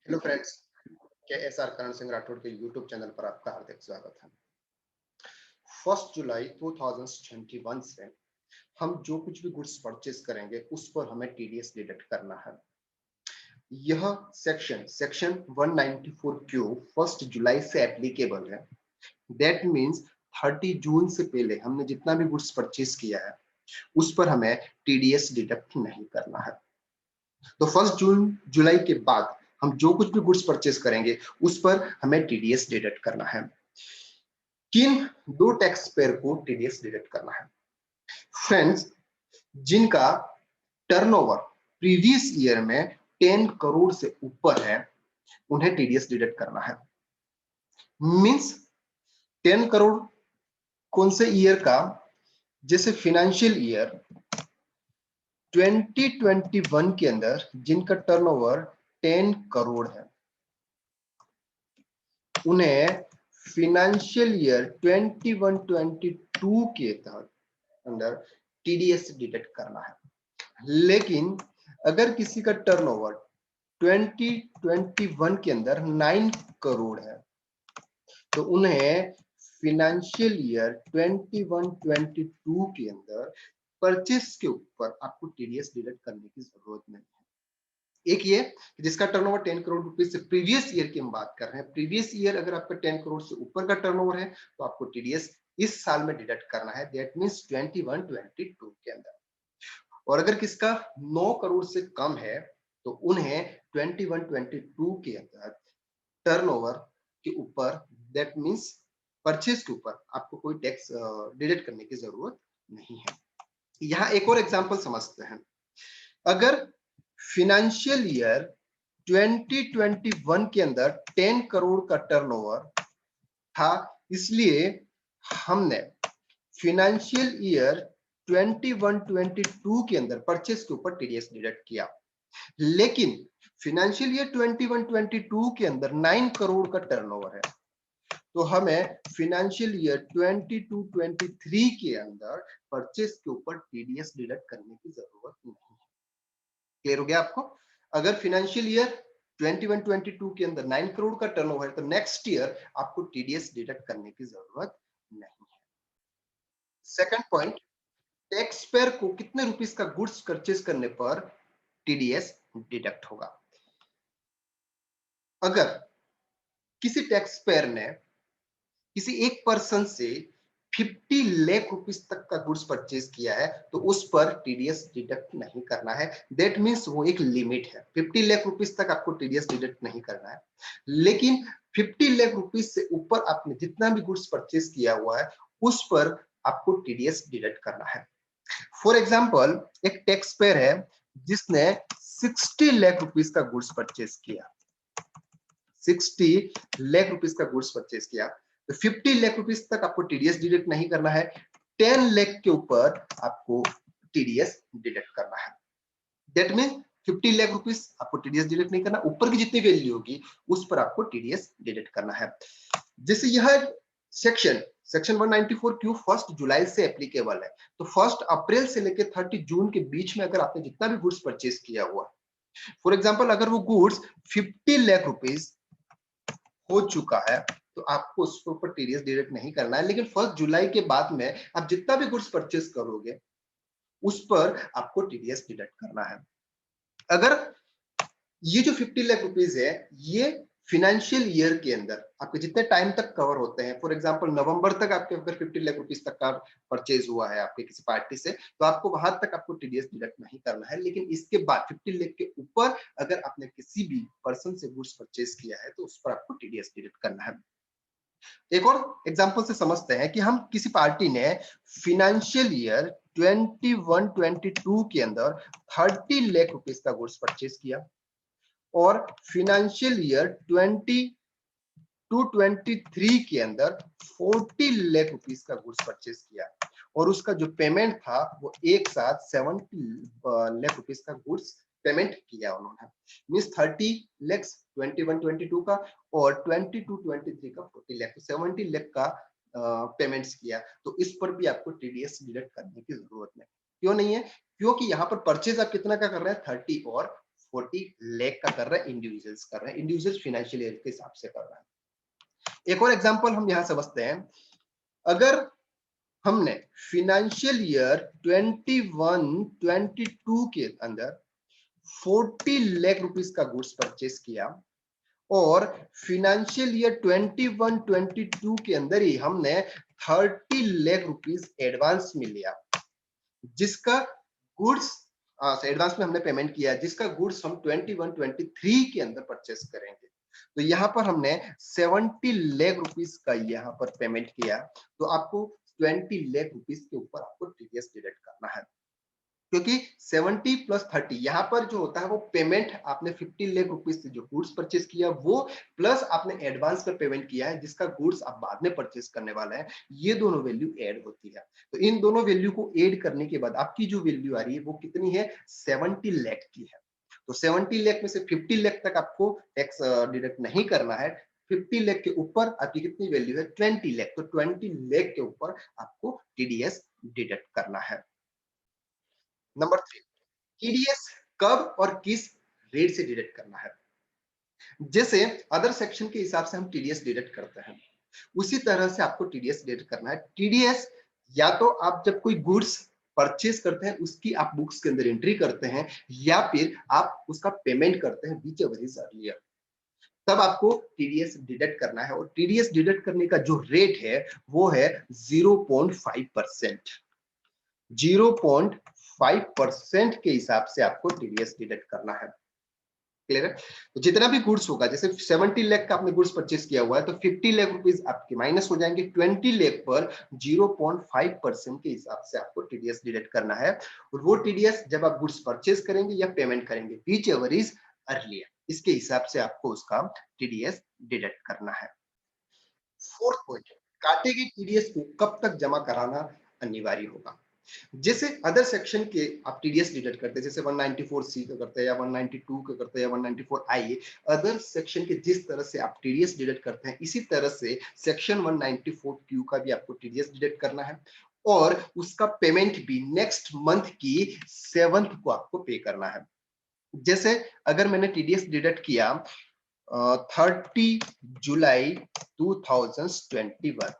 Hello friends, के S R Karan Singh Rathore के YouTube channel पर आपका हार्दिक स्वागत है। 1 जुलाई 2021 से हम जो कुछ भी गुड्स परचेज करेंगे उस पर हमें टीडीएस डिडक्ट करना है। यह सेक्शन 194 क्यू 1 जुलाई से एप्लीकेबल है। दैट मीन्स 30 जून से पहले हमने जितना भी गुड्स परचेज किया है उस पर हमें टीडीएस डिडक्ट नहीं करना है। तो 1 जुलाई के बाद हम जो कुछ भी गुड्स परचेज करेंगे उस पर हमें टीडीएस डिडक्ट करना है। किन दो टैक्स पेयर को टीडीएस डिडक्ट करना है? फ्रेंड्स, जिनका टर्नओवर प्रीवियस ईयर में 10 करोड़ से ऊपर है उन्हें टीडीएस डिडक्ट करना है। मींस 10 करोड़ कौन से ईयर का? जैसे फाइनेंशियल ईयर 2021 के अंदर जिनका टर्नओवर 10 करोड़ है उन्हें फाइनेंशियल ईयर 21-22 के तहत अंदर टीडीएस डिडक्ट करना है। लेकिन अगर किसी का टर्नओवर 2021 के अंदर 9 करोड़ है तो उन्हें फाइनेंशियल ईयर 21-22 के अंदर परचेस के ऊपर आपको टीडीएस डिडक्ट करने की जरूरत नहीं है। एक ये जिसका टर्नओवर 10 करोड़ रुपीस से प्रीवियस ईयर की हम बात कर रहे हैं। प्रीवियस ईयर अगर आपका 10 करोड़ से ऊपर का टर्नओवर है तो आपको टीडीएस इस साल में डिडक्ट करना है। दैट मींस 21-22 के अंदर। और अगर किसका 9 करोड़ से कम है तो उन्हें 21-22 के अंदर टर्नओवर के ऊपर दैट मींस परचेज के ऊपर आपको कोई टैक्स डिडक्ट करने की जरूरत नहीं है। यहाँ एक और एग्जांपल समझते हैं। अगर फाइनेंशियल ईयर 2021 के अंदर 10 करोड़ का टर्नओवर था, इसलिए हमने फाइनेंशियल ईयर 21-22 के अंदर परचेस के ऊपर टीडीएस डिडक्ट किया। लेकिन फाइनेंशियल ईयर 21-22 के अंदर 9 करोड़ का टर्नओवर है तो हमें फाइनेंशियल ईयर 22-23 के अंदर परचेस के ऊपर टीडीएस डिडक्ट करने की जरूरत नहीं है। क्लियर हो गया आपको? अगर फाइनेंशियल ईयर 21-22 के अंदर 9 करोड़ का टर्नओवर है तो नेक्स्ट ईयर आपको टीडीएस डिडक्ट करने की जरूरत नहीं है। सेकंड पॉइंट, टैक्स पेयर को कितने रुपीस का गुड्स परचेज करने पर टीडीएस डिडक्ट होगा? अगर किसी टैक्स पेयर ने किसी एक पर्सन से 50 लाख रुपीस तक का गुड्स परचेज किया है तो उस पर टीडीएस डिडक्ट नहीं करना है। दैट मींस वो एक लिमिट है। 50 लाख रुपीस तक आपको टीडीएस डिडक्ट नहीं करना है। लेकिन 50 लाख रुपीस से ऊपर आपने जितना भी गुड्स परचेज किया हुआ है उस पर आपको टीडीएस डिडक्ट करना है। फॉर एग्जाम्पल, एक टैक्स पेयर है जिसने 60 लाख रुपीस का गुड्स परचेज किया, 60 लाख रुपीस का गुड्स परचेज किया तो 50 लाख रुपीस तक आपको टीडीएस डिडक्ट नहीं करना है। 10 लाख के ऊपर आपको टीडीएस डिडक्ट करना है। दैट मीन 50 लाख रुपीस आपको टीडीएस डिडक्ट नहीं करना, ऊपर की जितनी वैल्यू होगी उस पर आपको टीडीएस डिडक्ट करना है। जैसे यह सेक्शन 194 क्यू 1 जुलाई से एप्लीकेबल है तो 1 अप्रैल से लेकर 30 जून के बीच में अगर आपने जितना भी गुड्स परचेज किया हुआ, फॉर एग्जाम्पल अगर वो गुड्स 50 लाख रुपीस हो चुका है तो आपको उसके ऊपर टीडीएस डिडक्ट नहीं करना है। लेकिन 1 जुलाई के बाद में आप जितना भी गुड्स परचेज करोगे उस पर आपको टीडीएस डिडक्ट करना है। अगर ये जो 50 लाख रुपीस है ये फाइनेंशियल ईयर के अंदर आपके जितने टाइम तक कवर होते हैं, फॉर एग्जांपल नवंबर तक आपके अगर 50 लाख रुपीस तक का परचेज हुआ है आपके किसी पार्टी से तो आपको वहां तक आपको टीडीएस डिडक्ट नहीं करना है। लेकिन इसके बाद 50 लाख के ऊपर अगर आपने किसी भी पर्सन से गुड्स परचेज किया है तो उस पर आपको टीडीएस डिडक्ट करना है। एक और एग्जांपल से समझते हैं कि हम किसी पार्टी ने फाइनेंशियल ईयर 21-22 के अंदर 30 लाख रुपीस का गुड्स परचेज किया और फाइनेंशियल ईयर 22-23 के अंदर 40 लाख रुपीस का गुड्स परचेज किया और उसका जो पेमेंट था वो एक साथ 70 लाख रुपीस का गुड्स पेमेंट किया उन्होंने। मींस 30 लाख 21-22 का और 22-23 का 40 लाख, 70 लाख का पेमेंट्स किया तो इस पर भी आपको टीडीएस डिडक्ट करने की जरूरत नहीं। क्यों नहीं है? क्योंकि यहाँ पर परचेज आप कितना का कर रहे हैं, 30 और 40 लाख का कर रहा है, इंडिविजुअल्स कर रहे हैं, इंडिविजुअल फाइनेंशियल ईयर के हिसाब से कर रहा है। एक और एग्जांपल हम यहां समझते हैं। अगर हमने फाइनेंशियल ईयर 21-22 के अंदर 40 लाख रुपीस का गुड्स परचेस किया और फाइनेंशियल ईयर 21-22 के अंदर ही हमने 30 लाख रुपीस एडवांस में लिया, जिसका गुड्स एडवांस में हमने पेमेंट किया, जिसका गुड्स हम 21-23 के अंदर परचेस करेंगे। तो यहाँ पर हमने 70 लाख रुपीस का यहाँ पर पेमेंट किया, तो आपको 20 लाख रुपीस के ऊपर आपको टीडीएस डिडक्ट करना है, क्योंकि 70 प्लस 30 यहाँ पर जो होता है वो पेमेंट आपने 50 लाख रुपीस से जो गुड्स परचेस किया वो, प्लस आपने एडवांस पर पेमेंट किया है जिसका गुड्स आप बाद में परचेस करने वाला है, ये दोनों वैल्यू ऐड होती है। तो इन दोनों वैल्यू को ऐड करने के बाद आपकी जो वैल्यू आ रही है वो कितनी है, 70 लाख की है। तो 70 लाख में से 50 लाख तक आपको टैक्स डिडक्ट नहीं करना है, 50 लाख के ऊपर आपकी कितनी वैल्यू है, 20 लाख, तो 20 लाख के ऊपर आपको टीडीएस डिडक्ट करना है। नंबर 3, टीडीएस कब और किस रेट से डिडक्ट करना है। जैसे अदर सेक्शन के हिसाब से हम टीडीएस डिडक्ट करते हैं, उसी तरह से आपको टीडीएस डिडक्ट करना है। टीडीएस या तो आप जब कोई गुड्स परचेज करते हैं उसकी आप बुक्स के अंदर एंट्री करते हैं, या फिर आप उसका पेमेंट करते हैं बीच इज अर्लियर, तब आपको टीडीएस डिडक्ट करना है। और टीडीएस डिडक्ट करने का जो रेट है वो है 0.5%। 0.5% के हिसाब से आपको टीडीएस डिडक्ट करना है। क्लियर है? तो जितना भी गुड्स होगा, जैसे 70 लाख का आपने गुड्स परचेस किया हुआ है तो 50 लाख रुपीस आपके माइनस हो जाएंगे, 20 लाख पर 0.5% के हिसाब से आपको टीडीएस डिडक्ट करना है। और वो टीडीएस जब आप गुड्स परचेस करेंगे या पेमेंट करेंगे, बीच एवर इज अर्लियर, इसके हिसाब से आपको उसका टीडीएस डिडक्ट करना है। फोर्थ पॉइंट, काटे गए टीडीएस को कब तक जमा कराना अनिवार्य होगा। जैसे अदर सेक्शन के आप टीडीएस डिडक्ट करते हैं, जैसे 194 सी का करते हैं या 192 का करते हैं या 194 आई, अदर सेक्शन के जिस तरह से आप टीडीएस डिडक्ट करते हैं इसी तरह से सेक्शन 194 क्यू का भी आपको टीडीएस डिडक्ट करना है, और उसका पेमेंट भी नेक्स्ट मंथ की 7th को आपको पे करना है। जैसे अगर मैंने टीडीएस डिडक्ट किया 30 जुलाई 2021,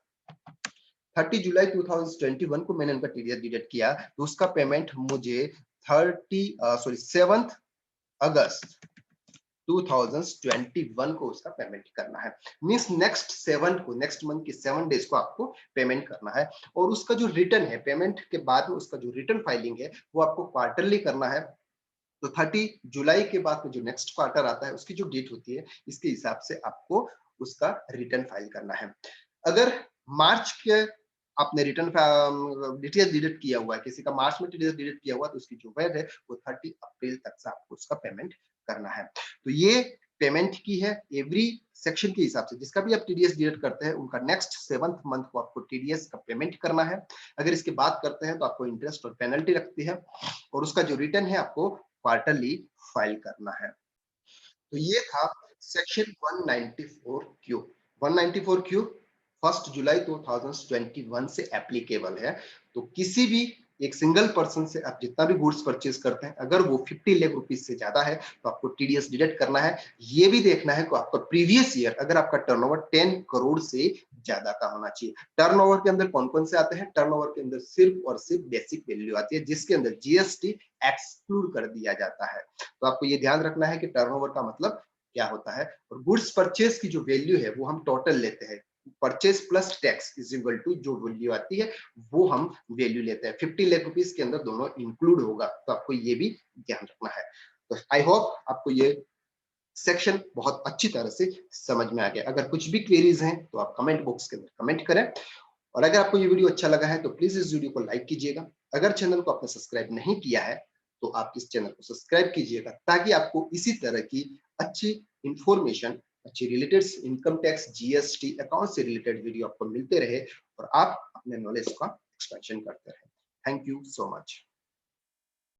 30 जुलाई 2021 को मैंने उनका टीडीएस डिडक्ट किया, तो उसका पेमेंट मुझे 7 अगस्त 2021 को उसका पेमेंट करना है। मींस नेक्स्ट 7 को, नेक्स्ट मंथ के 7 डेज को आपको पेमेंट करना है। और उसका जो रिटर्न है पेमेंट के बाद में, उसका जो रिटर्न फाइलिंग है वो आपको क्वार्टरली करना है। तो 30 जुलाई के बाद में जो नेक्स्ट क्वार्टर आता है उसकी जो डेट होती है, इसके हिसाब से आपको उसका रिटर्न फाइल करना है। अगर मार्च के आपने रिटर्न डिटेल्स डिडक्ट किया हुआ है, किसी का मार्च में डिटेल्स डिडक्ट किया हुआ, तो उसकी जो वैध है वो 30 अप्रैल तक से आपको उसका पेमेंट करना है। तो ये पेमेंट की है एवरी सेक्शन के हिसाब से, जिसका भी आप टीडीएस डिडक्ट करते हैं उनका नेक्स्ट 7th मंथ को आपको टीडीएस का पेमेंट करना है। अगर इसकी बात करते हैं तो आपको इंटरेस्ट और पेनल्टी लगती है, और उसका जो रिटर्न है आपको क्वार्टरली फाइल करना है। तो ये था सेक्शन 194 क्यू। 194 क्यू 1 जुलाई 2021 से एप्लीकेबल है। तो किसी भी एक सिंगल पर्सन से आप जितना भी गुड्स परचेज करते हैं, अगर वो 50 लाख रुपीस से ज्यादा है तो आपको टीडीएस डिडक्ट करना है। ये भी देखना है कि आपका प्रीवियस ईयर अगर आपका टर्नओवर 10 करोड़ से ज्यादा का होना चाहिए। टर्नओवर के अंदर कौन कौन से आते हैं, टर्नओवर के अंदर सिर्फ और सिर्फ बेसिक वैल्यू आती है जिसके अंदर जीएसटी एक्सक्लूड कर दिया जाता है। तो आपको ये ध्यान रखना है कि टर्नओवर का मतलब क्या होता है। और गुड्स परचेज की जो वैल्यू है वो हम टोटल लेते हैं, purchase plus tax is equal to जो वैल्यू आती है वो हम वैल्यू लेते हैं। 50 लाख रुपीस के अंदर दोनों इंक्लूड होगा, तो आपको ये भी ध्यान रखना है। तो आई होप आपको ये सेक्शन बहुत अच्छी तरह से समझ में आ गया। अगर कुछ भी क्वेरीज हैं तो आप कमेंट बॉक्स के अंदर कमेंट करें, और अगर आपको ये वीडियो अच्छा लगा है तो प्लीज इस वीडियो को लाइक कीजिएगा। अगर चैनल को आपने सब्सक्राइब नहीं किया है तो आप इस चैनल को सब्सक्राइब कीजिएगा, ताकि आपको इसी तरह की अच्छी इंफॉर्मेशन, अच्छी related income tax, GST, account से रिलेटेड वीडियो आपको मिलते रहे और आप अपने नॉलेज का एक्सपेंशन करते रहे। Thank you so much.